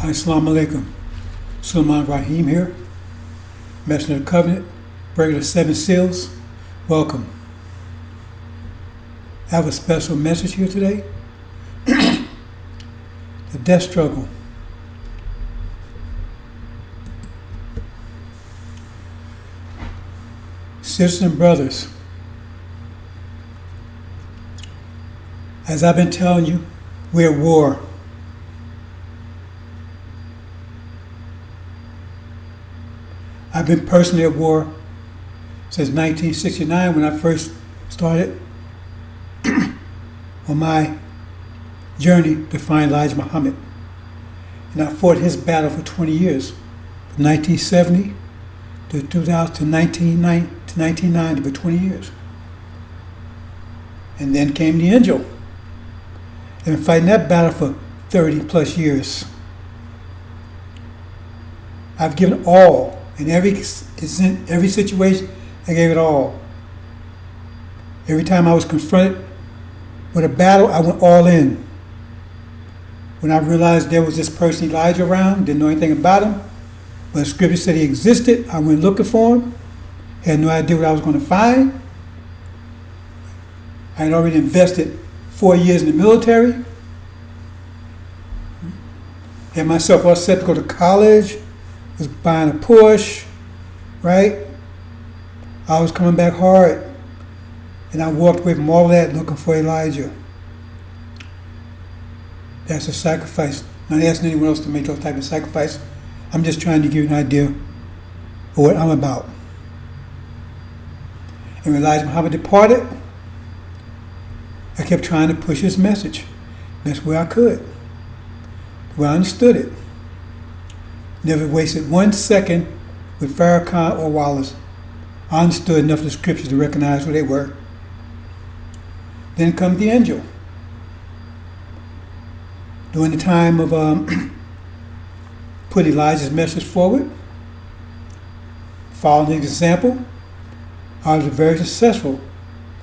Assalamu alaikum. Sulaiman Rahim here, Messenger of the Covenant, breaker of 7 seals. Welcome. I have a special message here today. The death struggle. Sisters and brothers, as I've been telling you, we're at war. I've been personally at war since 1969 when I first started on my journey to find Elijah Muhammad. And I fought his battle for 20 years, from 1970 to 2000 to 1990, for 20 years. And then came the angel. I've been fighting that battle for 30 plus years. I've given all. In every situation, I gave it all. Every time I was confronted with a battle, I went all in. When I realized there was this person Elijah around, didn't know anything about him, but the scripture said he existed, I went looking for him, had no idea what I was going to find. I had already invested 4 years in the military, had myself all set to go to college, was buying a Porsche, right? I was coming back hard, and I walked away from all of that looking for Elijah. That's a sacrifice. Not asking anyone else to make those type of sacrifice. I'm just trying to give you an idea of what I'm about. And when Elijah Muhammad departed, I kept trying to push his message. That's where I could, where I understood it. Never wasted 1 second with Farrakhan or Wallace. I understood enough of the scriptures to recognize who they were. Then comes the angel. During the time of putting Elijah's message forward, following his example, I was very successful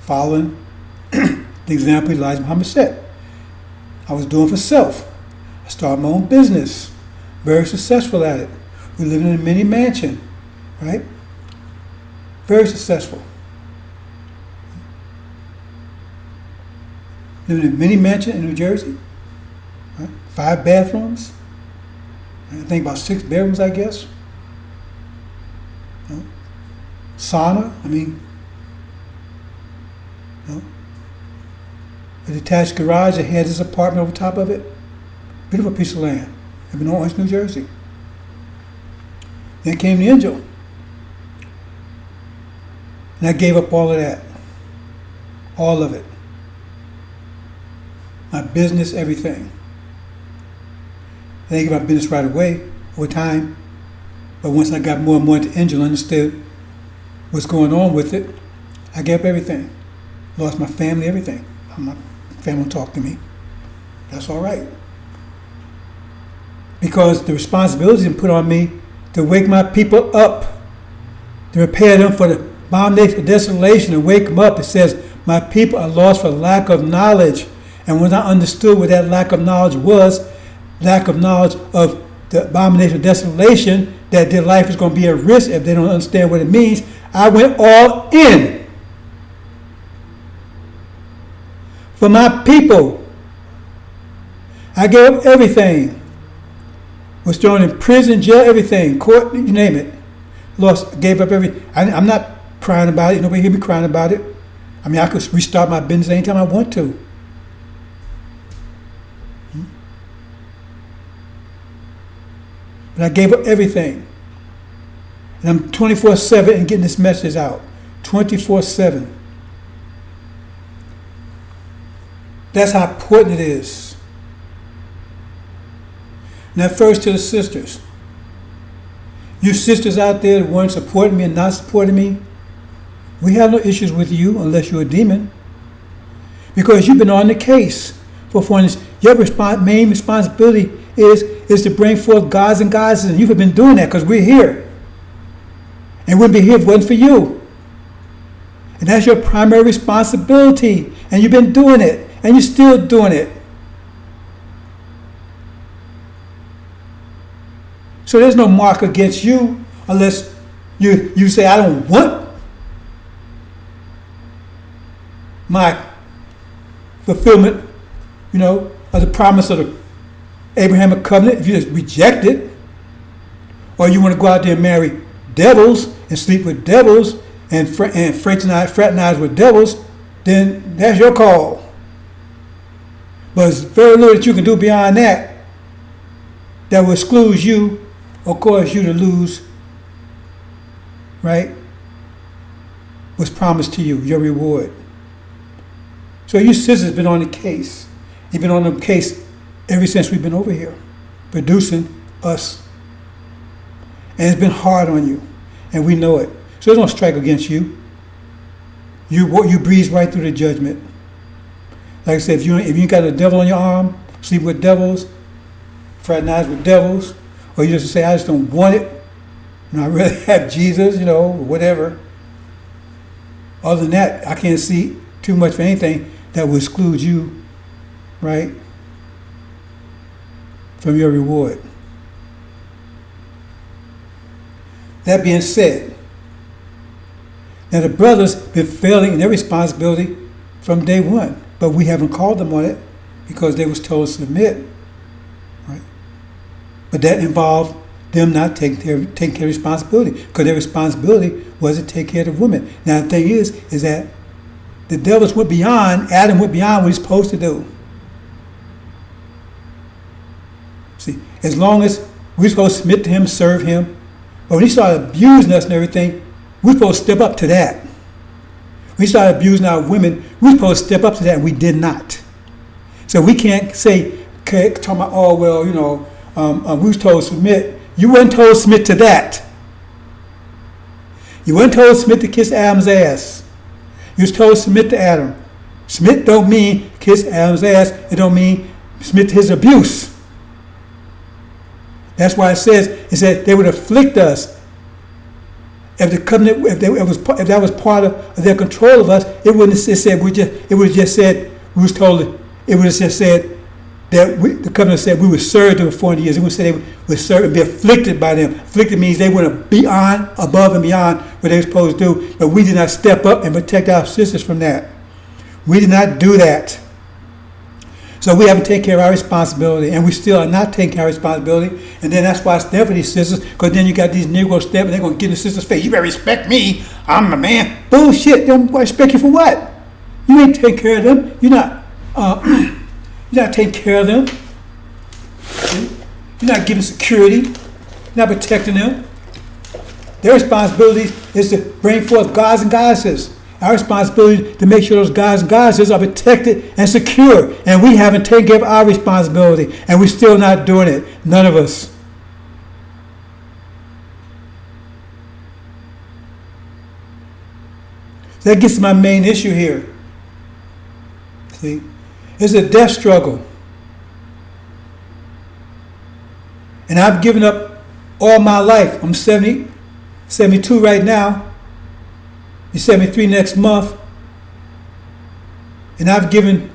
following the example Elijah Muhammad set. I was doing for self. I started my own business. Very successful at it. We live in a mini mansion, right? Very successful. Living in a mini mansion in New Jersey, right? 5 bathrooms. I think about 6 bedrooms, I guess. Sauna, a detached garage that had his apartment over top of it. Beautiful piece of land. In Orange, New Jersey. Then came the angel. And I gave up all of that. All of it. My business, everything. I didn't give my business right away, over time. But once I got more and more into angel, understood what's going on with it, I gave up everything. Lost my family, everything. My family won't talk to me. That's all right. Because the responsibility is put on me to wake my people up, to prepare them for the abomination of desolation, and wake them up. It says, my people are lost for lack of knowledge. And when I understood what that lack of knowledge was, lack of knowledge of the abomination of desolation, that their life is going to be at risk if they don't understand what it means, I went all in for my people. I gave up everything. Was thrown in prison, jail, everything, court, you name it. Lost, gave up everything. I'm not crying about it. Nobody hear me crying about it. I could restart my business anytime I want to. But I gave up everything. And I'm 24/7 and getting this message out. 24/7. That's how important it is. Now first to the sisters. You sisters out there that weren't supporting me and not supporting me, we have no issues with you unless you're a demon. Because you've been on the case for foreigners. Your main responsibility is to bring forth gods and goddesses, and you've been doing that because we're here. And we'd be here if it wasn't for you. And that's your primary responsibility. And you've been doing it. And you're still doing it. So there's no mark against you unless you say, I don't want my fulfillment, of the promise of the Abrahamic covenant. If you just reject it, or you want to go out there and marry devils and sleep with devils and fraternize with devils, then that's your call. But there's very little that you can do beyond that will exclude you or cause you to lose, right, what's promised to you, your reward. So you sisters been on the case. You've been on the case ever since we've been over here, producing us. And it's been hard on you, and we know it. So it don't strike against you. You breeze right through the judgment. Like I said, if you got a devil on your arm, sleep with devils, fraternize with devils, or you just say, I just don't want it, I really have Jesus, or whatever. Other than that, I can't see too much of anything that will exclude you, right, from your reward. That being said, now the brothers been failing in their responsibility from day one, but we haven't called them on it because they was told to submit, right? But that involved them not taking care of responsibility, because their responsibility was to take care of the women. Now the thing is that the devils went beyond, Adam went beyond what he's supposed to do. See, as long as we're supposed to submit to him, serve him, but when he started abusing us and everything, we're supposed to step up to that. When he started abusing our women, we're supposed to step up to that, and we did not. So we can't say, talking about, oh, well, we was told to submit. You weren't told to submit to that. You weren't told to submit to kiss Adam's ass. You was told to submit to Adam. Submit don't mean kiss Adam's ass. It don't mean submit to his abuse. That's why it said they would afflict us. If the covenant, if that was part of their control of us, it wouldn't have said it would have just said we was told it would have just said that the covenant said we would serve them for 40 years. It would say they would serve and be afflicted by them. Afflicted means they went above and beyond what they were supposed to do, but we did not step up and protect our sisters from that. We did not do that. So we haven't taken care of our responsibility, and we still are not taking care of our responsibility. And then that's why I stand for these sisters, because then you got these Negroes stepping, they're going to get in the sister's face. You better respect me. I'm the man. Bullshit. They don't respect you for what? You ain't taking care of them. You're not taking care of them. You're not giving security. You're not protecting them. Their responsibility is to bring forth gods and goddesses. Our responsibility to make sure those gods and goddesses are protected and secure. And we haven't taken care of our responsibility. And we're still not doing it. None of us. So that gets to my main issue here. See? It's a death struggle. And I've given up all my life. I'm 72 right now. You're 73 next month. And I've given,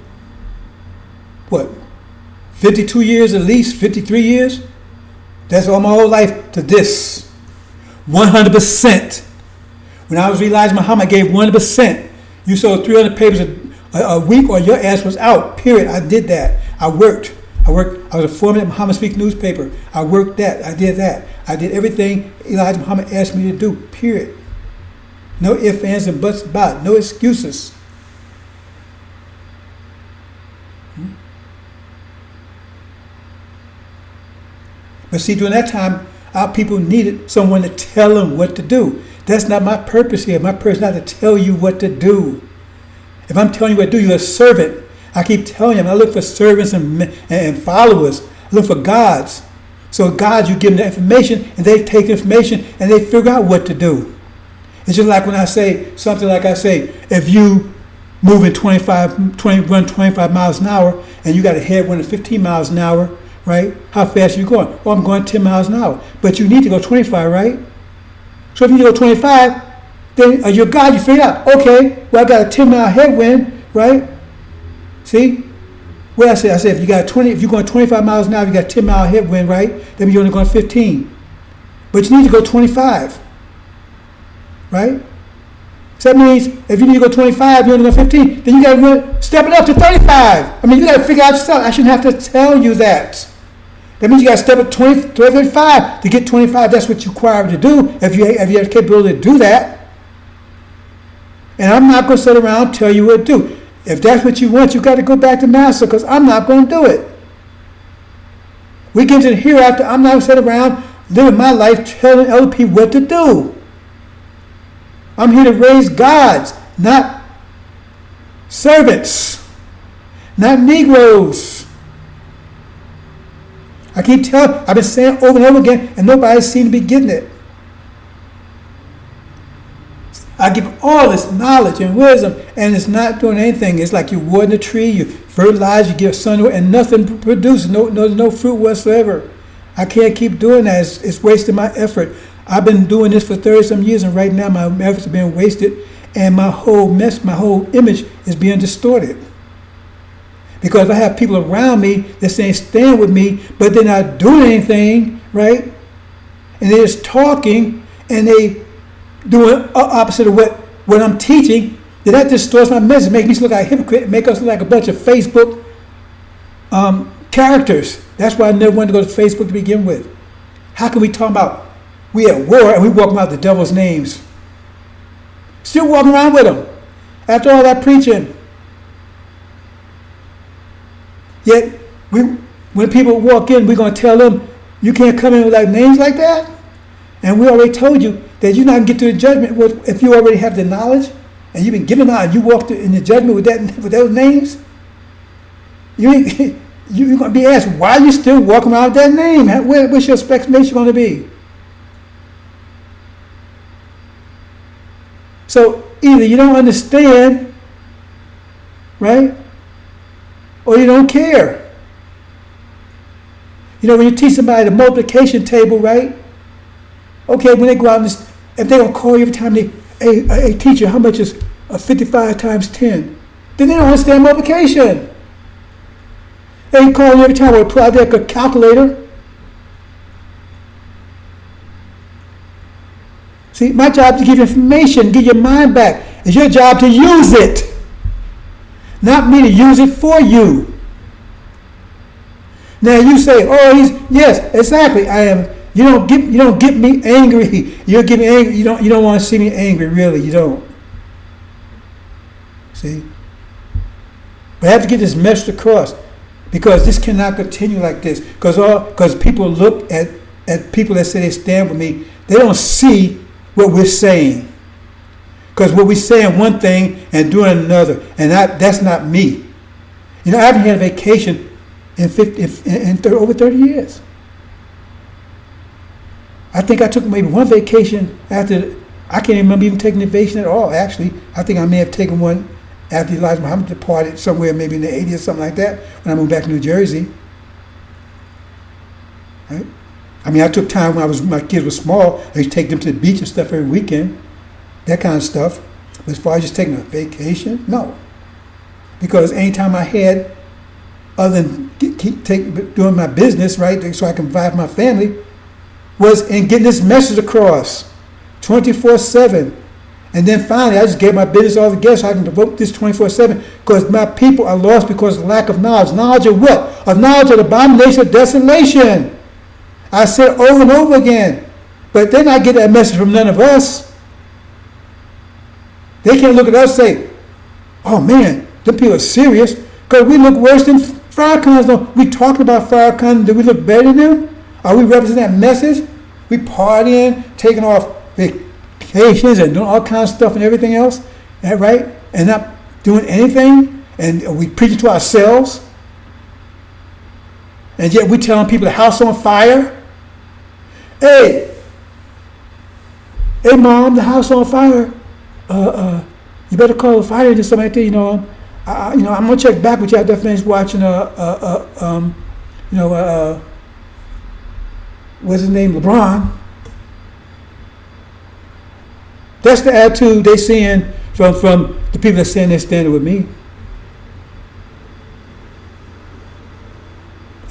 52 years at least, 53 years? That's all my whole life to this. 100%. When I was realizing Muhammad gave 100%. You sold 300 papers a week or your ass was out. Period. I did that. I worked. I was a foreman at Muhammad Speak newspaper. I worked that. I did that. I did everything Elijah Muhammad asked me to do. Period. No ifs, ands, and buts about it. No excuses. But see, during that time, our people needed someone to tell them what to do. That's not my purpose here. My purpose is not to tell you what to do. If I'm telling you what to do, you're a servant. I keep telling you, I look for servants and followers. I look for gods. So gods, you give them the information, and they take the information, and they figure out what to do. It's just like when I say something like I say, if you move in run 25 miles an hour, and you got a headwind of 15 miles an hour, right? How fast are you going? Oh, I'm going 10 miles an hour. But you need to go 25, right? So if you go 25, then your God, you figure out, okay, well, I got a 10-mile headwind, right? See? What I said if you're going 25 miles an hour, you got a 10-mile headwind, right? Then you're only going 15. but you need to go 25, right? So that means if you need to go 25, you only go 15, then you got to step it up to 35. I mean, you got to figure out yourself. I shouldn't have to tell you that. That means you got to step up 20 to 35 to get 25. That's what you're required to do if you have the capability to do that. And I'm not going to sit around and tell you what to do. If that's what you want, you got to go back to master, because I'm not going to do it. We get to the hereafter. I'm not going to sit around living my life telling other people what to do. I'm here to raise gods, not servants, not Negroes. I've been saying over and over again, and nobody seems to be getting it. I give all this knowledge and wisdom, and it's not doing anything. It's like you water the tree, you fertilize, you give sun, and nothing produces, no fruit whatsoever. I can't keep doing that. It's wasting my effort. I've been doing this for 30-some years, and right now my efforts are being wasted, and my whole image is being distorted. Because I have people around me that saying stand with me, but they're not doing anything, right? And they're just talking, and they doing opposite of what I'm teaching. That distorts my message, make me look like a hypocrite, make us look like a bunch of Facebook characters. That's why I never wanted to go to Facebook to begin with. How can we talk about we at war and we walk about the devil's names? Still walking around with them after all that preaching. Yet, when people walk in, we're going to tell them, you can't come in with like names like that? And we already told you that you're not going to get to the judgment if you already have the knowledge, and you've been given out, and you walk in the judgment with those names. You're going to be asked, why are you still walking around with that name? What's your expectation going to be? So, either you don't understand, right? Or you don't care. You know, when you teach somebody the multiplication table, right? Okay, when they go out, if they're going to call you every time hey, teacher, how much is 55 times 10? Then they don't understand multiplication. They call you every time we pull out their calculator. See, my job is to give you information, get your mind back. It's your job to use it. Not me to use it for you. Now you say, yes, exactly. I am. You don't get me angry. You get me angry. You don't want to see me angry, really. You don't. See? But I have to get this message across, because this cannot continue like this. Because people look at people that say they stand with me, they don't see what we're saying. Because what we're saying one thing and doing another, and that's not me. You know, I haven't had a vacation in over 30 years. I think I took maybe one vacation after. I can't remember even taking a vacation at all. Actually, I think I may have taken one after Elijah Muhammad departed somewhere, maybe in the 80s or something like that, when I moved back to New Jersey. Right? I mean, I took time when my kids were small. I used to take them to the beach and stuff every weekend. That kind of stuff. But as far as just taking a vacation, no. Because anytime I had, other than doing my business, right, so I can provide my family, was in getting this message across 24/7. And then finally, I just gave my business all together so I can devote this 24/7, because my people are lost because of lack of knowledge. Knowledge of what? Of knowledge of the abomination of desolation. I said over and over again. But they're not getting that message from none of us. They can't look at us and say, oh man, them people are serious, because we look worse than Farrakhan's. We talking about Farrakhan, do we look better than them? Are we representing that message? We partying, taking off vacations and doing all kinds of stuff and everything else, right? And not doing anything, and we preaching to ourselves. And yet we telling people the house on fire. Hey mom, the house on fire. You better call the fire or something like that. I'm gonna check back with you after I finish watching. What's his name? LeBron. That's the attitude they seeing from the people that saying they're standing with me.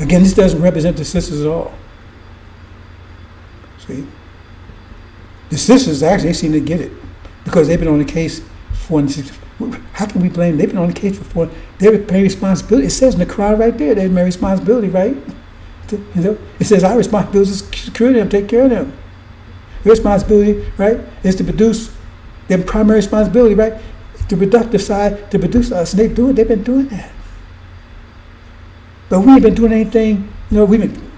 Again, this doesn't represent the sisters at all. See, The sisters actually, they seem to get it because they've been on the case for 460. How can we blame them? They've been on the case for 4. They pay responsibility. It says in the Quran right there, they pay responsibility, right? It says our responsibility is to secure them, take care of them. Your responsibility, right, is to produce their primary responsibility, right? The productive side to produce us. And they've been doing that. But we ain't been doing anything, we've been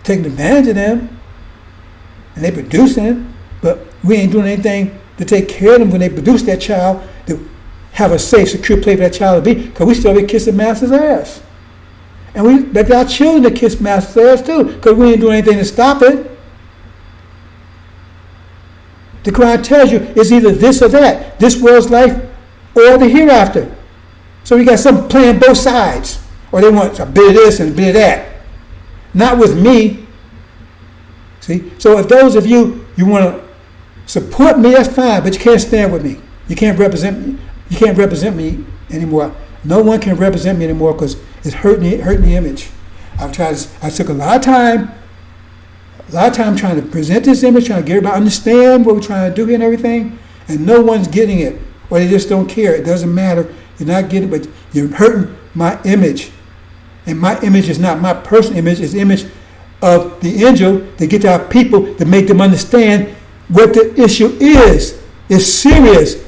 taking advantage of them. And they producing, but we ain't doing anything to take care of them when they produce that child, to have a safe, secure place for that child to be, because we still be kissing master's ass. And we expect our children to kiss master's ass too, because we ain't doing anything to stop it. The Quran tells you it's either this or that, this world's life or the hereafter. So you got some playing both sides, or they want a bit of this and a bit of that. Not with me. See? So if those of you want to support me, that's fine, but you can't stand with me. You can't represent me. You can't represent me anymore. No one can represent me anymore because it's hurting the image. I took a lot of time trying to present this image, trying to get everybody to understand what we're trying to do here and everything, and no one's getting it, or they just don't care. It doesn't matter. You're not getting it, but you're hurting my image. And my image is not my personal image, it's the image of the angel to get to our people, to make them understand what the issue is. It's serious.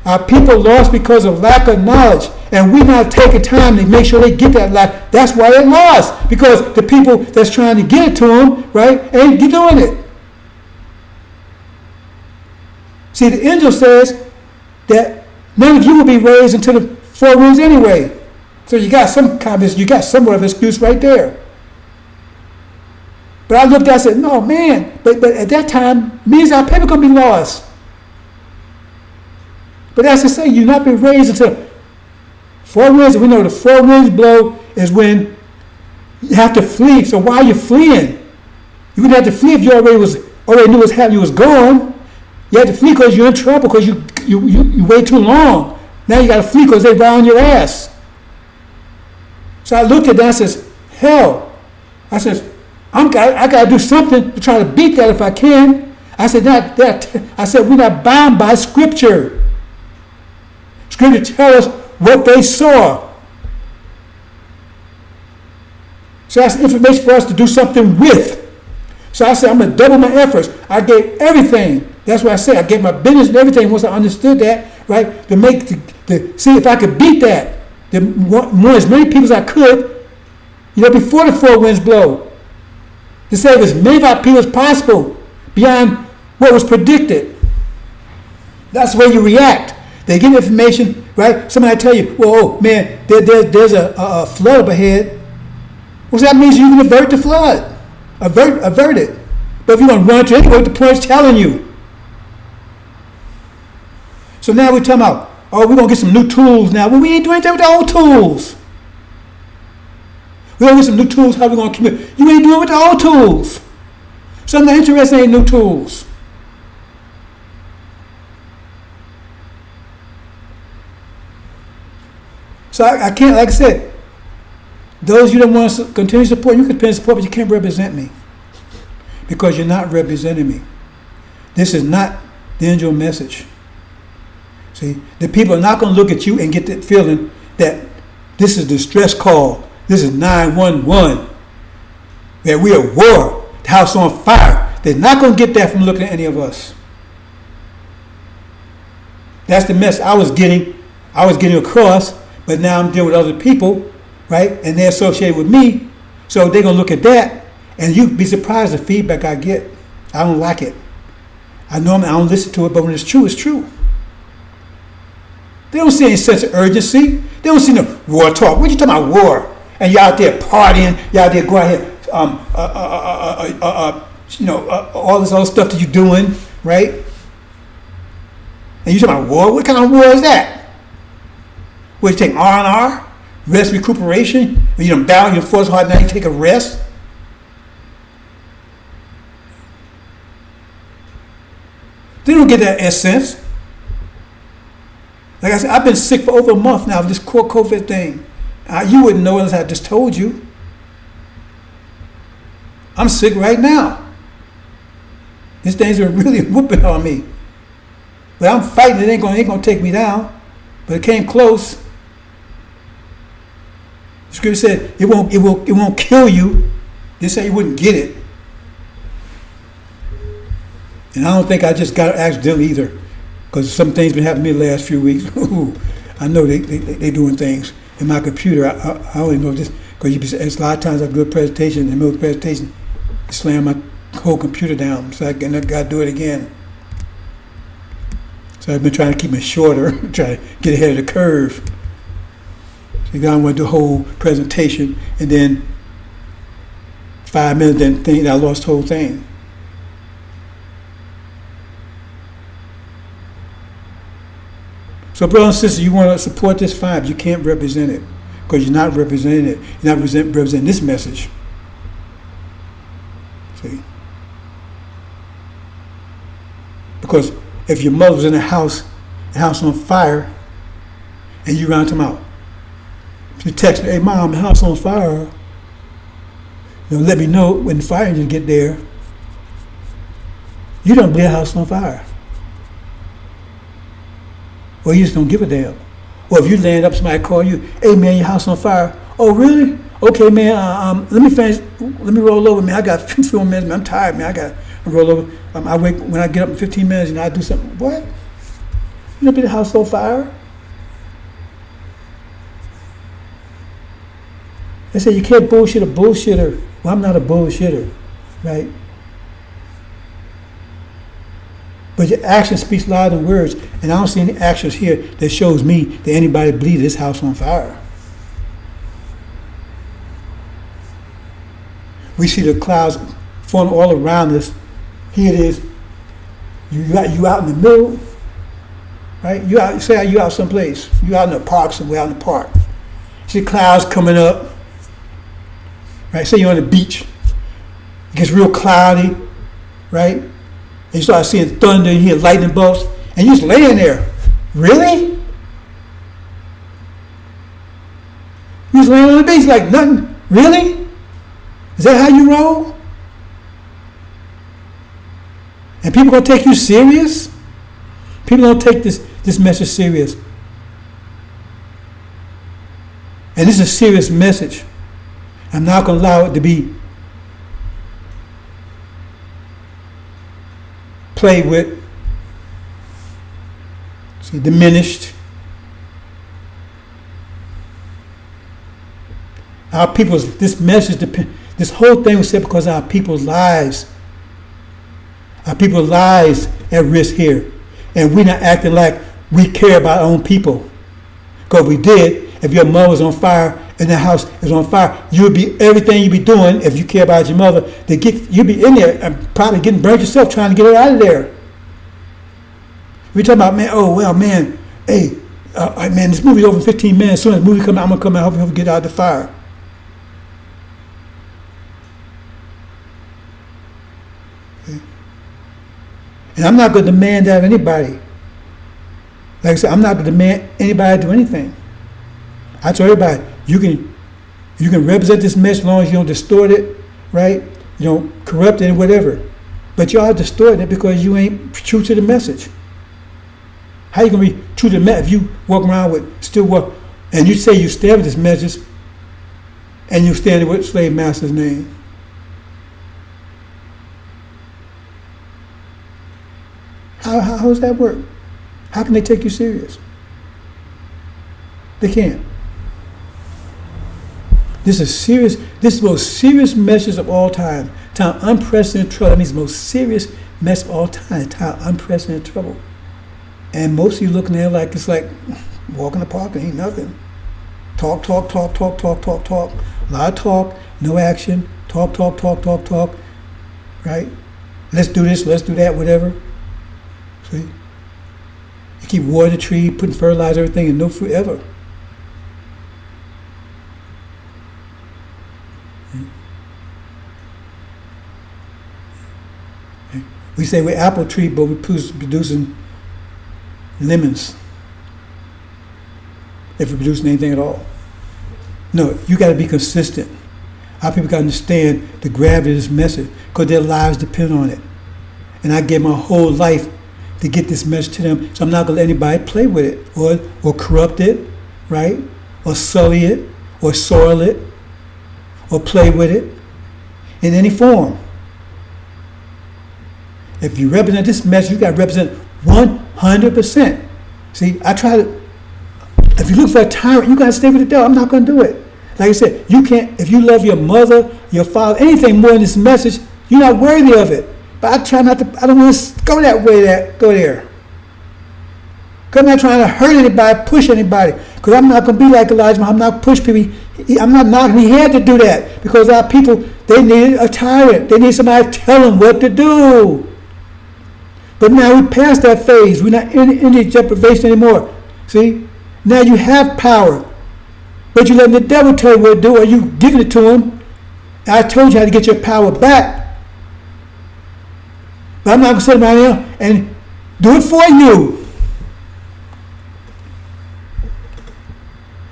Our people lost because of lack of knowledge, and we're not taking time to make sure they get that life. That's why they lost, because the people that's trying to get it to them, right, ain't doing it. See, the angel says that none of you will be raised into the 4 winds anyway. So you got somewhat of an excuse right there. But I looked at it and said, no, man, but at that time, means our people going to be lost. But that's to say, you're not being raised into 4 winds. We know the 4 winds blow is when you have to flee. So why are you fleeing? You wouldn't have to flee if you already knew what's happening. You was gone. You had to flee because you're in trouble because you wait too long. Now you got to flee because they round your ass. So I looked at that and says, hell. I says, I got to do something to try to beat that if I can. I said, not that. I said, we're not bound by Scripture. Scripture tells us what they saw. So that's information for us to do something with. So I said, I'm going to double my efforts. I gave everything. That's what I said. I gave my business and everything once I understood that, right? To see if I could beat that. To warn as many people as I could, before the 4 winds blow. To save as many of our people as possible beyond what was predicted. That's the way you react. They get information, right? Somebody tell you, well, oh, man, there's a flood up ahead. Well, that means you can avert the flood. Avert it. But if you're going to run to it, what the point's telling you. So now we're talking about, we're going to get some new tools now. Well, we ain't doing anything with the old tools. We're going to get some new tools. How are we going to commit? You ain't doing it with the old tools. So I'm not interested in new tools. So I can't, like I said, those you don't want to continue to support, you can continue to support, but you can't represent me because you're not representing me. This is not the angel message. See, the people are not going to look at you and get that feeling that this is distress call. This is 911. That we are at war. The house on fire. They're not going to get that from looking at any of us. That's the mess I was getting across, but now I'm dealing with other people, right? And they're associated with me. So they're going to look at that, and you'd be surprised the feedback I get. I don't like it. I don't listen to it, but when it's true, it's true. They don't see any sense of urgency. They don't see no war talk. What are you talking about, war? And you're out there partying. You're out there going here, all this other stuff that you're doing, right? And you're talking about war? What kind of war is that? Where you take R&R, rest recuperation, when you don't battle your force hard, now you take a rest? They don't get that essence. Like I said, I've been sick for over a month now with this core COVID thing. You wouldn't know unless I just told you. I'm sick right now. These things are really whooping on me. But I'm fighting. It ain't gonna take me down. But it came close. The scripture said it won't kill you. They say you wouldn't get it. And I don't think I just got it accidentally either, because some things been happening to me the last few weeks. I know they doing things in my computer. I don't even know this, because it's a lot of times I do a presentation, in the middle of the presentation, I slam my whole computer down, so I got to do it again. So I've been trying to keep it shorter, try to get ahead of the curve. So I want to do a whole presentation, and then 5 minutes, then think I lost the whole thing. So, brothers and sisters, you want to support this, fine, but you can't represent it, because you're not representing it. You're not representing this message. See? Because if your mother's in the house on fire, and you run to them out, if you text me, hey mom, the house on fire, let me know when the fire engine get there. You don't believe the house on fire. Or you just don't give a damn. Or if you land up, somebody call you, hey man, your house on fire. Oh really? Okay man, let me finish. Let me roll over, man. I got 15 more minutes, man. I'm tired, man. I got to roll over. I wait when I get up in 15 minutes, I do something. What? You don't be the house on fire? They say you can't bullshit a bullshitter. Well, I'm not a bullshitter, right? But your action speaks louder than words, and I don't see any actions here that shows me that anybody believes this house on fire. We see the clouds forming all around us. Here it is. You out in the middle, right? You out someplace. You out in the park somewhere, out in the park. See clouds coming up, right? Say you're on the beach. It gets real cloudy, right? And you start seeing thunder, and you hear lightning bolts, and you're just laying there. Really? You're just laying on the beach like nothing. Really? Is that how you roll? And people gonna take you serious? People don't take this message serious. And this is a serious message. I'm not gonna allow it to be played with, diminished. Our people's, this message, this whole thing was said because our people's lives at risk here. And we're not acting like we care about our own people. Because we did, if your mother was on fire and the house is on fire, you would be, everything you'd be doing, if you care about your mother, you'd be in there and probably getting burnt yourself trying to get her out of there. We talking about, man, oh, well, man, hey, man, this movie's over in 15 minutes. As soon as the movie comes out, I'm going to come out and help you get out of the fire. Okay. And I'm not going to demand that of anybody. Like I said, I'm not going to demand anybody to do anything. I tell everybody, you can represent this message as long as you don't distort it, right? You don't corrupt it or whatever. But y'all distorting it because you ain't true to the message. How you gonna be true to the message if you walk around with and you say you stand with this message and you stand with slave master's name? How does that work? How can they take you serious? They can't. This is the most serious message of all time. Time unprecedented trouble. That means the most serious mess of all time. Time unprecedented trouble. And most of you looking at it like it's like walking the park and ain't nothing. Talk. A lot of talk, no action. Talk. Right? Let's do this, let's do that, whatever. See? You keep watering the tree, putting fertilizer, everything, and no fruit ever. We say we're apple tree, but we're producing lemons. If we're producing anything at all. No, you got to be consistent. Our people got to understand the gravity of this message because their lives depend on it. And I gave my whole life to get this message to them. So I'm not going to let anybody play with it or corrupt it, right? Or sully it or soil it or play with it in any form. If you represent this message, you got to represent 100%. See, I try to, if you look for a tyrant, you got to stay with the devil. I'm not going to do it. Like I said, you can't, if you love your mother, your father, anything more than this message, you're not worthy of it. But I try not to, I don't want to go that way, go there. Because I'm not trying to hurt anybody, push anybody. Because I'm not going to be like Elijah. I'm not push people. I'm not knocking. He had to do that. Because our people, they needed a tyrant. They need somebody to tell them what to do. But now we passed that phase. We're not in any deprivation anymore. See? Now you have power. But you're letting the devil tell you what to do, or you giving it to him. I told you how to get your power back. But I'm not going to sit around here and do it for you.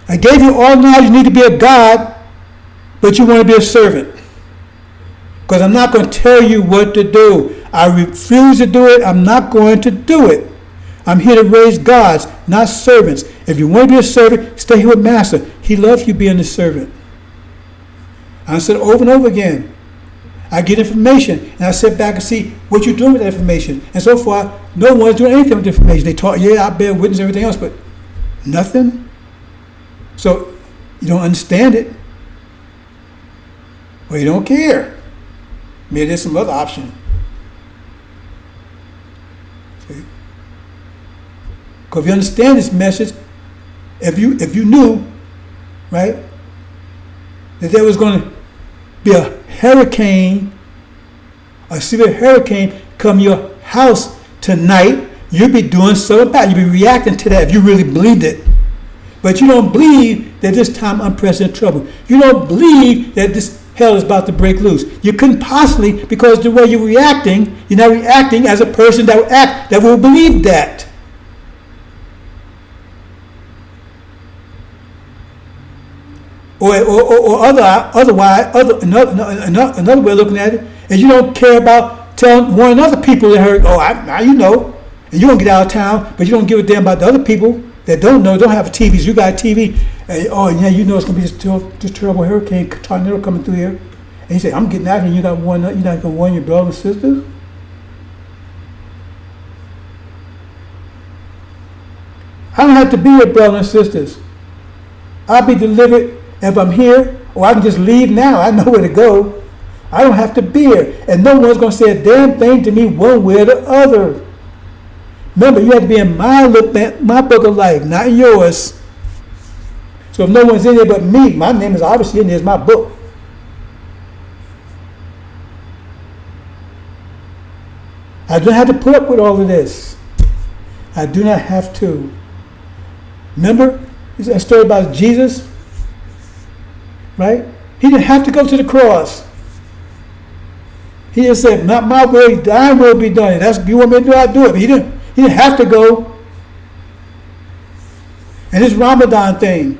I gave you all knowledge you need to be a God, but you want to be a servant. Because I'm not going to tell you what to do. I refuse to do it. I'm not going to do it. I'm here to raise gods, not servants. If you want to be a servant, stay here with Master. He loves you being a servant. I said over and over again. I get information, and I sit back and see what you're doing with that information. And so far, no one's doing anything with the information. They talk, yeah, I bear witness and everything else, but nothing. So you don't understand it, or you don't care. Maybe there's some other option. See? Because if you understand this message, if you knew, right, that there was going to be a hurricane, a severe hurricane come your house tonight, you'd be doing something about it. You'd be reacting to that if you really believed it. But you don't believe that this time unprecedented trouble. You don't believe that this hell is about to break loose. You couldn't possibly, because the way you're not reacting as a person that will believe that. Another way of looking at it is you don't care about telling one another people that heard, now you know, and you don't get out of town, but you don't give a damn about the other people that don't know, don't have a TV. So you got a TV, and, you know it's going to be this terrible hurricane, tornado coming through here. And you say, I'm getting out here, and you're not going to warn your brothers and sisters? I don't have to be your brothers and sisters. I'll be delivered if I'm here, or I can just leave now. I know where to go. I don't have to be here. And no one's going to say a damn thing to me one way or the other. Remember, you have to be in my book of life, not in yours. So if no one's in there but me, my name is obviously in there, it's my book. I don't have to put up with all of this. I do not have to. Remember that story about Jesus? Right? He didn't have to go to the cross. He just said, not my will, thy will be done. That's you want me to do, I'll do it. But he didn't have to go. And this Ramadan thing.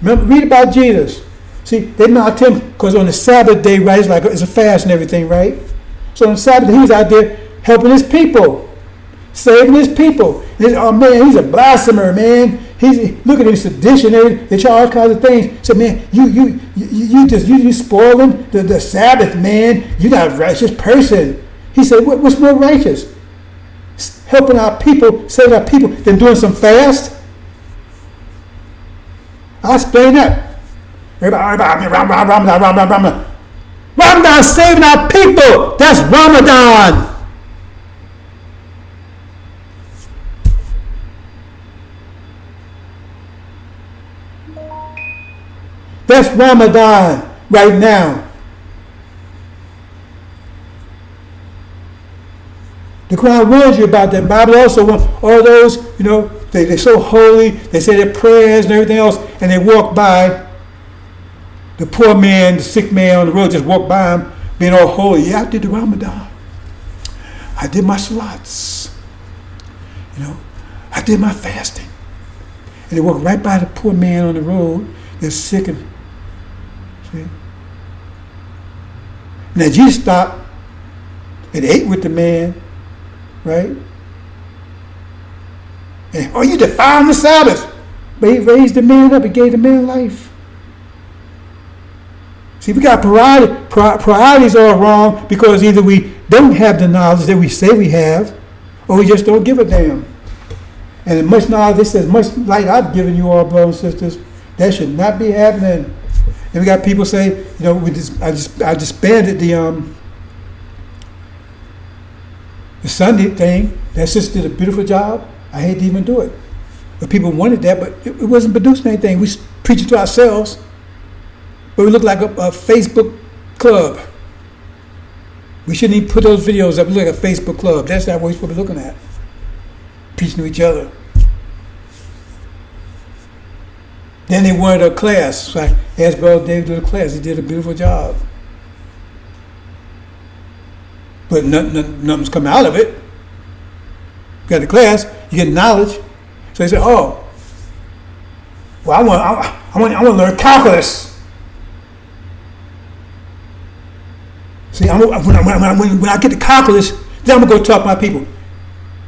Remember, read about Jesus. See, they knocked him because on the Sabbath day, right, it's a fast and everything, right? So on the Sabbath, he was out there helping his people, saving his people. Oh man, he's a blasphemer, man. Look at him, sedition. They try all kinds of things. So man, you spoiling the Sabbath, man. You're not a righteous person. He said, what's more righteous? Helping our people, saving our people, than doing some fast? I'll explain that. Ramadan. Ramadan, saving our people. That's Ramadan. That's Ramadan right now. The Quran warns you about that. The Bible also wants all those, they're so holy, they say their prayers and everything else, and they walk by the poor man, the sick man on the road, just walk by him, being all holy. Yeah, I did the Ramadan. I did my salats. I did my fasting. And they walk right by the poor man on the road that's sick and see? Now Jesus stopped and ate with the man right? And, oh, you defile the Sabbath. But he raised the man up and gave the man life. See, we got priorities are wrong because either we don't have the knowledge that we say we have, or we just don't give a damn. And as much knowledge, as much light I've given you all, brothers and sisters, that should not be happening. And we got people say, I disbanded the Sunday thing. That sister did a beautiful job. I hate to even do it. But people wanted that, but it wasn't producing anything. We preaching to ourselves. But we look like a Facebook club. We shouldn't even put those videos up. We look like a Facebook club. That's not what we're supposed to be looking at. Preaching to each other. Then they wanted a class. So I asked Brother David to do the class. He did a beautiful job. But nothing's come out of it. You got the class, you get knowledge. So they said, oh, well, I want to learn calculus. See, when I get to calculus, then I'm going to go talk to my people.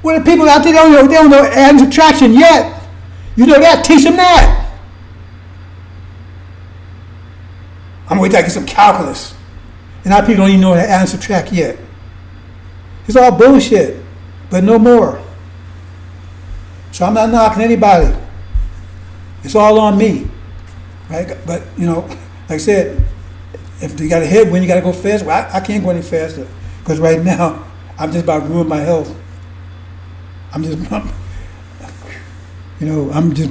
Well, the people out there, they don't know add and subtraction yet. You know that, teach them that. I'm going to wait till I get some calculus. And our people don't even know how to add and subtract yet. It's all bullshit, but no more. So I'm not knocking anybody. It's all on me, right? But, like I said, if you got a headwind, you got to go fast. Well, I can't go any faster because right now I'm just about to ruin my health. I'm just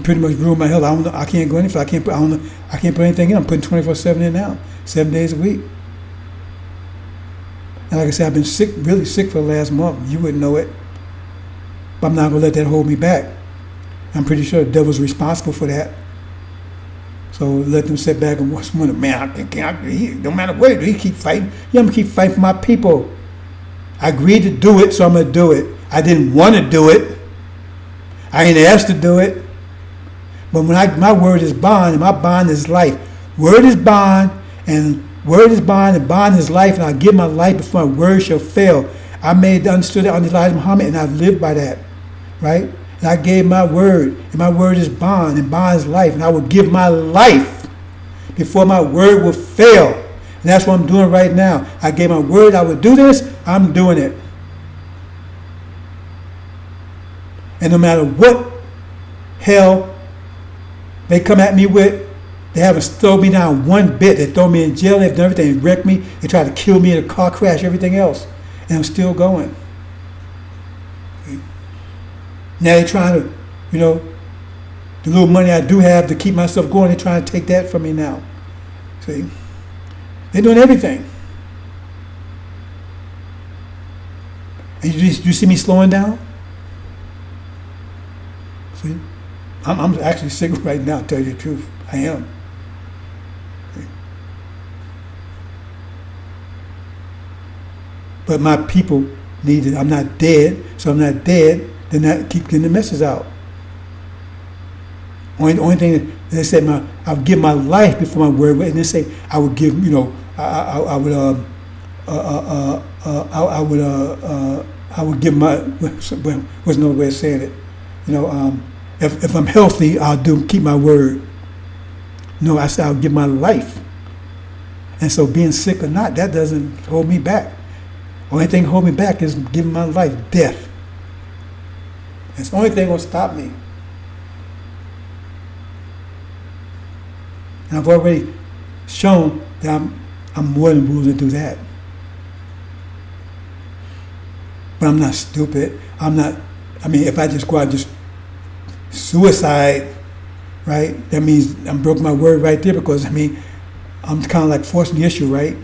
pretty much ruining my health. I can't go any faster. I can't put anything in. I'm putting 24/7 in now, 7 days a week. And like I said, I've been sick, really sick for the last month. You wouldn't know it. But I'm not going to let that hold me back. I'm pretty sure the devil's responsible for that. So let them sit back and watch. Man, no matter what it is, he keep fighting. Yeah, I'm going to keep fighting for my people. I agreed to do it, so I'm going to do it. I didn't want to do it. I ain't asked to do it. But when my word is bond, and my bond is life. Word is bond, and word is bond, and bond is life, and I give my life before my word shall fail. I understood it under Elijah Muhammad, and I've lived by that, right? And I gave my word, and my word is bond, and bond is life, and I will give my life before my word will fail. And that's what I'm doing right now. I gave my word I would do this, I'm doing it. And no matter what hell they come at me with, they haven't slowed me down one bit. They throw me in jail, they've done everything, they wrecked me, they tried to kill me in a car crash, everything else. And I'm still going. Now they're trying to, the little money I do have to keep myself going, they're trying to take that from me now. See? They're doing everything. And you see me slowing down? See? I'm actually sick right now, to tell you the truth. I am. See? But my people need it. I'm not dead, so I'm not dead. Then I keep getting the message out. Only thing they said, I'll give my life before my word. And they say I would give, I would give my. What's another way of saying it? If I'm healthy, I'll keep my word. No, I said I'll give my life. And so being sick or not, that doesn't hold me back. Only thing holding me back is giving my life, death. It's the only thing that will stop me. And I've already shown that I'm more than willing to do that. But I'm not stupid. If I just go out and just suicide, right? That means I'm broke my word right there because, I'm kind of like forcing the issue, right?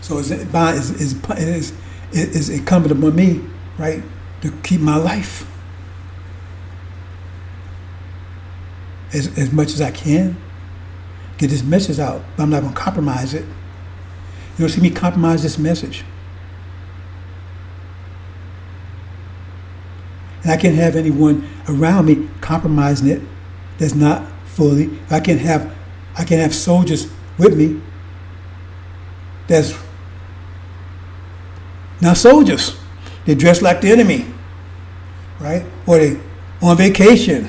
So it's incumbent upon me, right, to keep my life as much as I can. Get this message out, but I'm not going to compromise it. You don't see me compromise this message. And I can't have anyone around me compromising it that's not fully. I can have soldiers with me that's not soldiers. They dress like the enemy, right? Or they on vacation.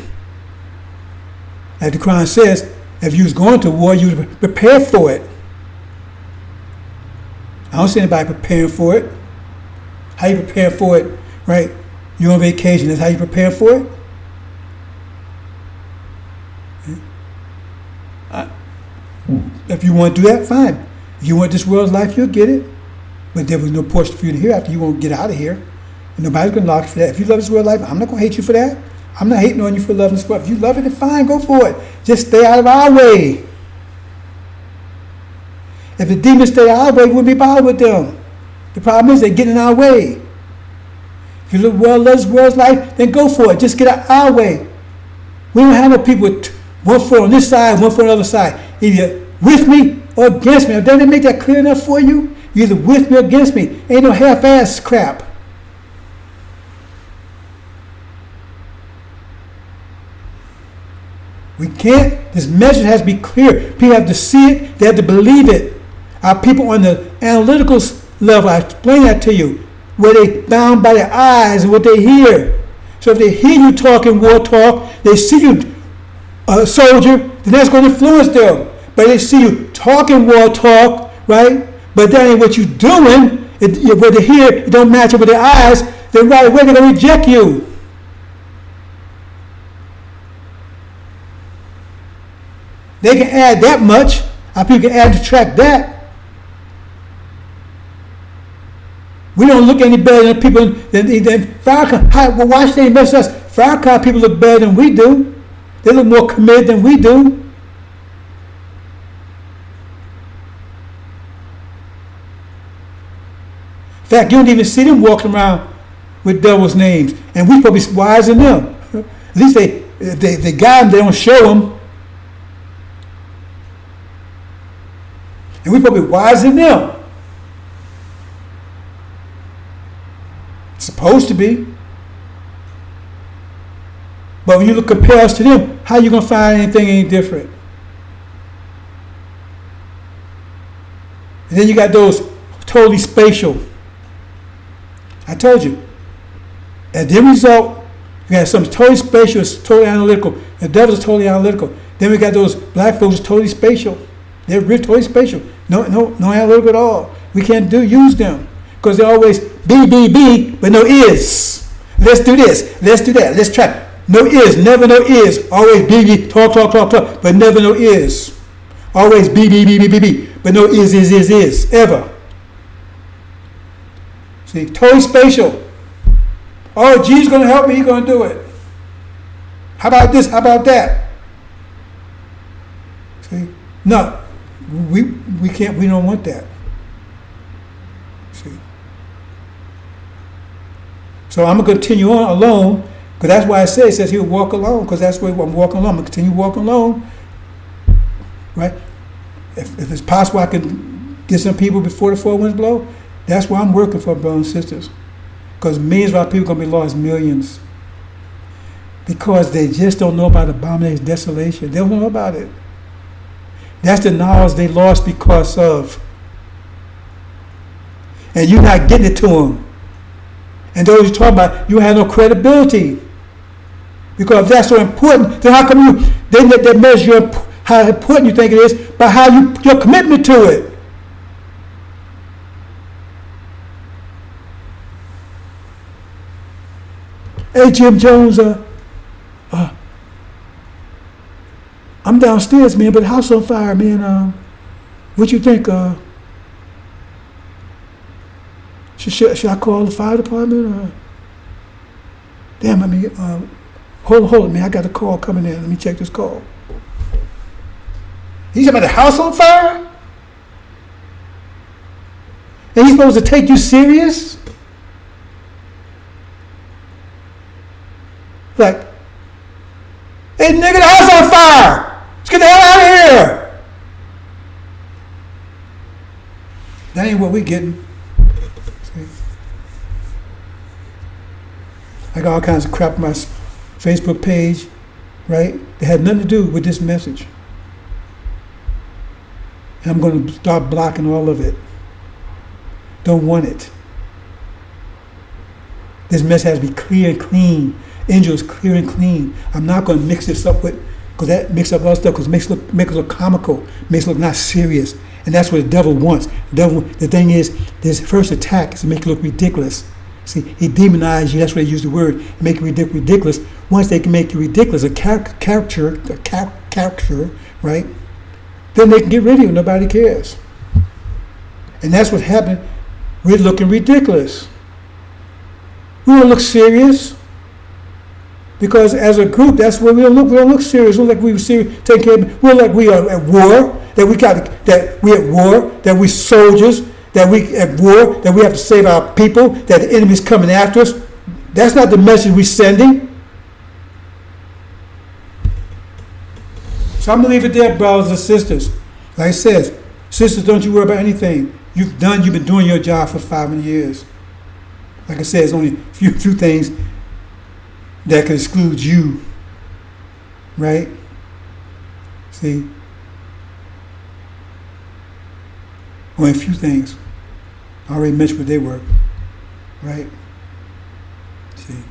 Like the Quran says, if you was going to war, you would prepare for it. I don't see anybody preparing for it. How you prepare for it, right? You're on vacation. That's how you prepare for it. If you want to do that, fine. If you want this world's life, you'll get it. But there was no portion for you to hear after. You won't get out of here. And nobody's going to lock you for that. If you love this world life, I'm not going to hate you for that. I'm not hating on you for loving this world. If you love it, then fine, go for it. Just stay out of our way. If the demons stay our way, we wouldn't be bothered with them. The problem is they get in our way. If you loves this world's life, then go for it. Just get out our way. We don't have no people with one foot on this side, one foot on the other side. Either with me or against me. Doesn't it make that clear enough for you? You're either with me or against me. Ain't no half-ass crap. We can't. This message has to be clear. People have to see it. They have to believe it. Our people on the analytical level, I explain that to you, where they bound by their eyes and what they hear. So if they hear you talking war talk, they see you a soldier, then that's going to influence them. But they see you talking war talk, right? But that ain't what you're doing. What they hear, it don't match up with their eyes, then right away they're going to reject you. They can add that much. Our people can add and subtract that. We don't look any better than people than Farrakhan. Well, why should they mess us? Farrakhan people look better than we do. They look more committed than we do. In fact, you don't even see them walking around with devils' names. And we're supposed to be wiser than them. At least they got them, they don't show them. And we're supposed to be wiser than them. Supposed to be. But when you compare us to them, how are you going to find anything any different? And then you got those totally spatial. I told you. As the result, you got something totally spatial, it's totally analytical. The devil's totally analytical. Then we got those black folks totally spatial. They're really totally spatial. No analytical at all. We can't use them. Because they're always be, but no is. Let's do this. Let's do that. Let's try. No is. Never no is. Always be, talk, but never no is. Always be, but no is, ever. See, totally spatial. Oh, Jesus going to help me. He's going to do it. How about this? How about that? See? No. We can't. We don't want that. See? So I'm going to continue on alone, because that's why it says he'll walk alone, because that's where I'm walking alone. I'm going to continue walking alone. Right? If it's possible I can get some people before the four winds blow, that's why I'm working for, brothers and sisters. Because millions of our people are going to be lost, millions. Because they just don't know about abomination, desolation. They don't know about it. That's the knowledge they lost because of. And you're not getting it to them. And those you talk about, you have no credibility. Because if that's so important, then how come you then that measure how important you think it is by how your commitment to it? Hey, Jim Jones, I'm downstairs, man, but the house on fire, man. What you think? Should I call the fire department? Damn, I mean, hold it, man. I got a call coming in. Let me check this call. He's about the house on fire? And he's supposed to take you serious? Like, hey, nigga, the house on fire! Let's get the hell out of here! That ain't what we getting. See? I got all kinds of crap on my Facebook page, right? That had nothing to do with this message. And I'm going to start blocking all of it. Don't want it. This mess has to be clear and clean. Angels, clear and clean. I'm not going to mix this up with, because that mix up other stuff, because it makes it look comical, makes it look not serious. And that's what the devil wants. The thing is, his first attack is to make it look ridiculous. See, he demonized you, that's why they use the word, make it ridiculous. Once they can make you ridiculous, a caricature, right? Then they can get rid of you, nobody cares. And that's what happened. We're looking ridiculous. We don't look serious. Because as a group, that's where we don't look serious. We look like we were serious, taking care of, we look like we are at war, that we're at war, that we're soldiers, that we at war, that we have to save our people, that the enemy's coming after us. That's not the message we're sending. So I'm going to leave it there, brothers and sisters. Like it says, sisters, don't you worry about anything. You've been doing your job for 500 years. Like I said, there's only a few things that can exclude you. Right? See? Only a few things. I already mentioned what they were. Right? See?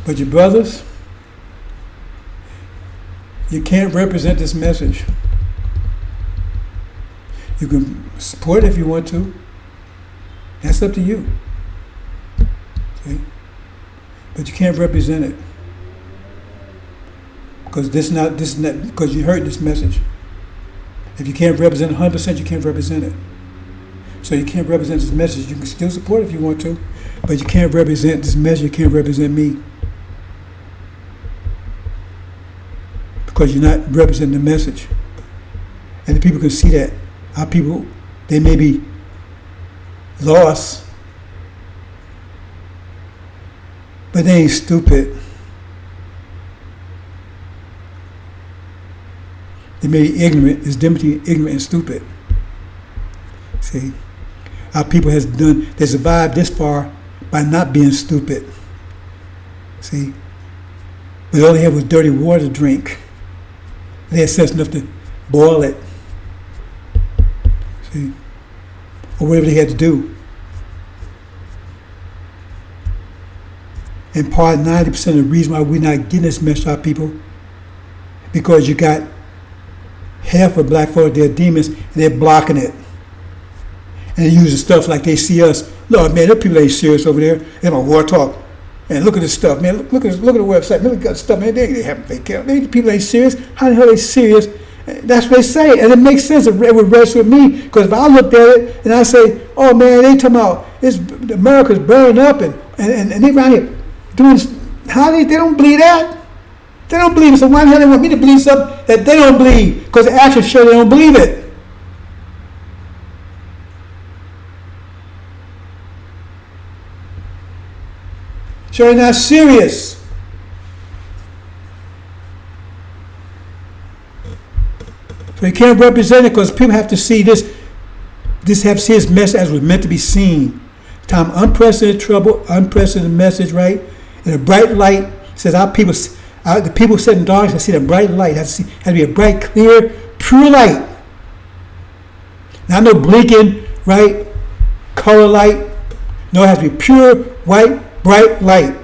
But your brothers, you can't represent this message. You can support it if you want to. That's up to you. See? But you can't represent it. Because because you heard this message. If you can't represent 100%, you can't represent it. So you can't represent this message. You can still support it if you want to, but you can't represent this message. You can't represent me. Because you're not representing the message. And the people can see that. Our people, they may be lost, but they ain't stupid. They may be ignorant. There's difference between ignorant and stupid. See, our people they survived this far by not being stupid. See, but all they had was dirty water to drink. They had sense enough to boil it. See, or whatever they had to do. And part 90% of the reason why we're not getting this message to our people, because you got half of black folk, they're demons, and they're blocking it. And they're using stuff like they see us. Lord, man, those people ain't serious over there. They're on war talk. And look at this stuff, man. Look at the website. Look at the stuff, man. They have fake care. People ain't serious. How the hell are they serious? That's what they say. And it makes sense. It would rest with me. Because if I looked at it and I say, oh, man, they talking about America's burning up and they around here doing, they don't believe that. They don't believe it. So why the hell they want me to believe something that they don't believe? Because the actions show they don't believe it. So they're not serious. So you can't represent it because people have to see this. Have to see his message as was meant to be seen. Time unprecedented trouble, unprecedented message, right? And a bright light says our people. The people sit in darkness and see the bright light. It has to be a bright, clear, pure light. Not no blinking, right? Color light. No, it has to be pure, white, bright light.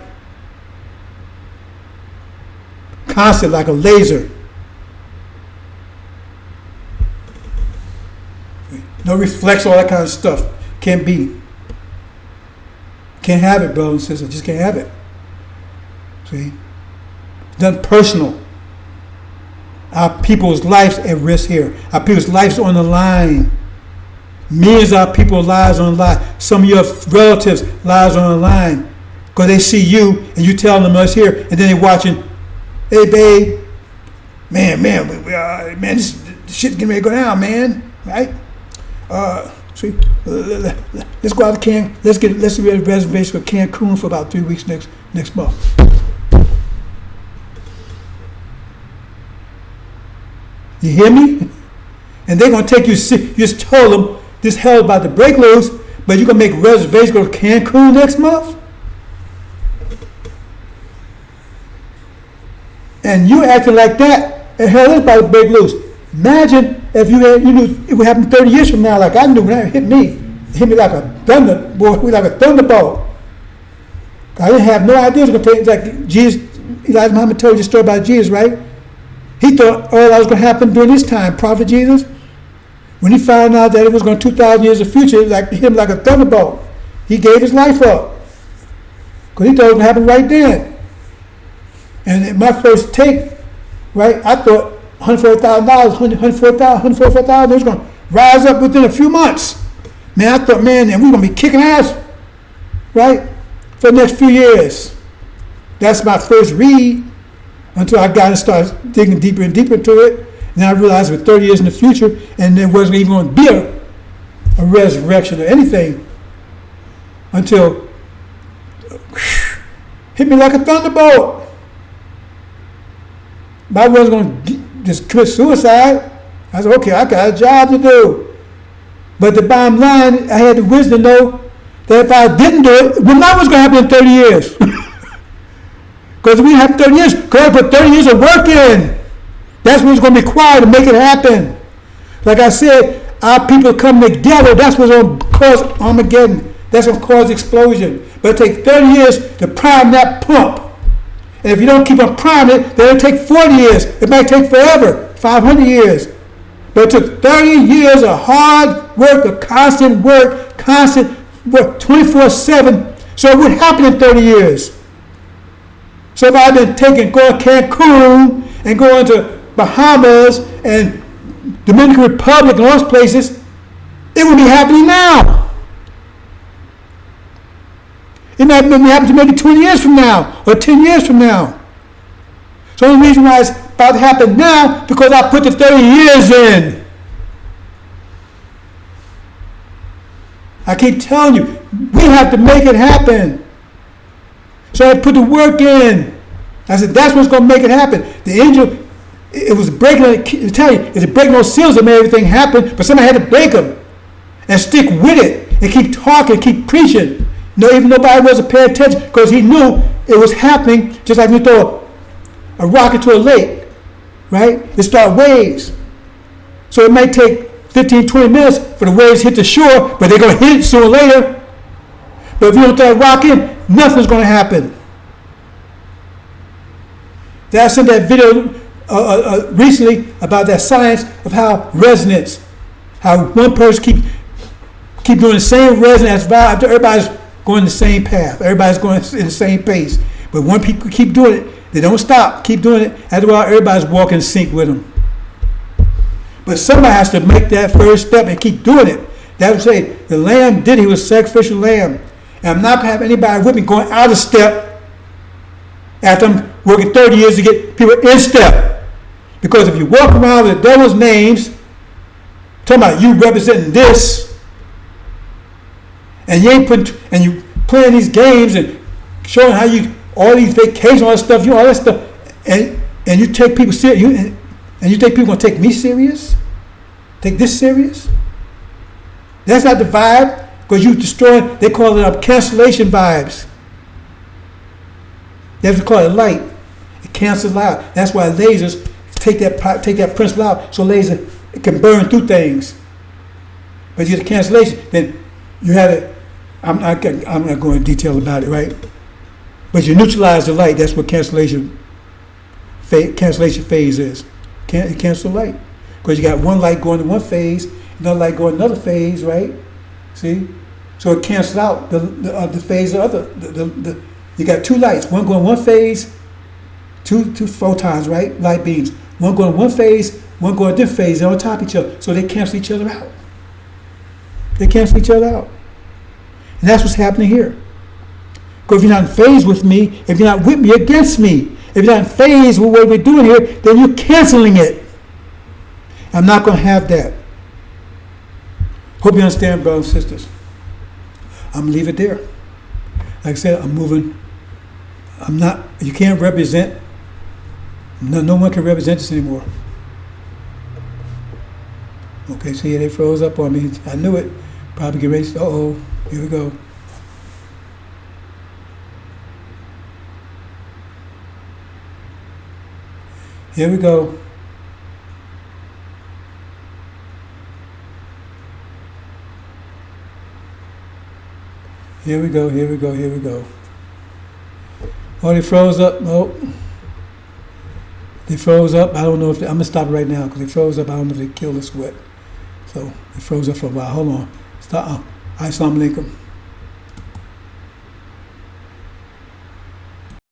Constant, like a laser. No reflection, all that kind of stuff. Can't be. Can't have it, brothers and sisters. Just can't have it. See? Done personal. Our people's lives at risk here. Our people's lives on the line. Millions of our people's lives on the line. Some of your relatives' lives on the line. Because they see you and you telling them us here, and then they're watching, hey babe, man, this shit's getting ready to go down, man. Right? See, let's go out to let's get a reservation for Cancun for about 3 weeks next month. You hear me? And they're going to take you, you just told them this hell about to break loose, but you're going to make reservations go to Cancun next month? And you acting like that, and hell is about to break loose. Imagine if you knew it would happen 30 years from now, like I knew when it hit me. hit me like a thunderbolt. I didn't have no idea it was going to take, like Jesus, Elijah Muhammad told you the story about Jesus, right? He thought all that was going to happen during his time, Prophet Jesus. When he found out that it was going to 2,000 years of future, it hit him like a thunderbolt. He gave his life up. Because he thought it was going to happen right then. And in my first take, right, I thought $140,000, $144,000 was going to rise up within a few months. Man, I thought, man, and we're going to be kicking ass, right, for the next few years. That's my first read until I got and started digging deeper and deeper into it. And I realized with 30 years in the future, and there wasn't even going to be a resurrection or anything until hit me like a thunderbolt. I wasn't going to just commit suicide. I said, okay, I got a job to do. But the bottom line, I had the wisdom to know that if I didn't do it, well, now what's going to happen in 30 years? Because we have 30 years, because I put 30 years of work in. That's what's going to be required to make it happen. Like I said, our people come together. That's what's going to cause Armageddon. That's going to cause explosion. But it takes 30 years to prime that pump. And if you don't keep on priming it, then it'll take 40 years. It might take forever, 500 years. But it took 30 years of hard work, of constant work, 24/7. So it would happen in 30 years. So if I've been going to Cancun and going to Bahamas and Dominican Republic and all those places, it would be happening now. It might happen to maybe 20 years from now or 10 years from now. So the reason why it's about to happen now because I put the 30 years in. I keep telling you, we have to make it happen. So I put the work in. I said, that's what's going to make it happen. The angel, it was breaking, I tell you, it's breaking those seals that made everything happen, but somebody had to break them and stick with it and keep talking, keep preaching. No, even nobody wasn't paying attention because he knew it was happening just like you throw a rock into a lake, right? It start waves. So it might take 15, 20 minutes for the waves to hit the shore, but they're going to hit it sooner or later. But if you don't throw that rock in, nothing's going to happen. I sent that video recently about that science of how resonance, how one person keep doing the same resonance after everybody's going the same path. Everybody's going in the same pace. But when people keep doing it, they don't stop, keep doing it. After a while, everybody's walking in sync with them. But somebody has to make that first step and keep doing it. That's what I'm saying. The lamb did it. He was a sacrificial lamb. And I'm not going to have anybody with me going out of step after I'm working 30 years to get people in step. Because if you walk around with the devil's names, talking about you representing this, and you ain't and you playing these games and showing how you all these vacations, all that stuff, all that stuff, and you take people serious, and you think people gonna take me serious? Take this serious? That's not the vibe, because you destroying. They call it cancellation vibes. That's what we call it light. It cancels out. That's why lasers take that principle out, so laser it can burn through things. But you get a cancellation, then you have it. I'm not going into detail about it, right? But you neutralize the light. That's what cancellation phase is. It cancels light. Because you got one light going in one phase, another light going in another phase, right? See? So it cancels out the phase of the other. You got two lights, one going one phase, two photons, right? Light beams. One going one phase, one going a different phase. They're on top of each other. So they cancel each other out. They cancel each other out. And that's what's happening here. Because if you're not in phase with me, if you're not with me, against me, if you're not in phase with what we're doing here, then you're canceling it. I'm not going to have that. Hope you understand, brothers and sisters. I'm going to leave it there. Like I said, I'm moving. I'm not, you can't represent, no one can represent this anymore. Okay, see, they froze up on me. I knew it. Probably get ready. Uh-oh, here we go. Here we go. Here we go, here we go, here we go. Oh, they froze up. Oh, they froze up. I don't know if I'm going to stop right now because they froze up. I don't know if they killed the sweat. So it froze up for a while. Hold on. Stop. Assalamu alaikum.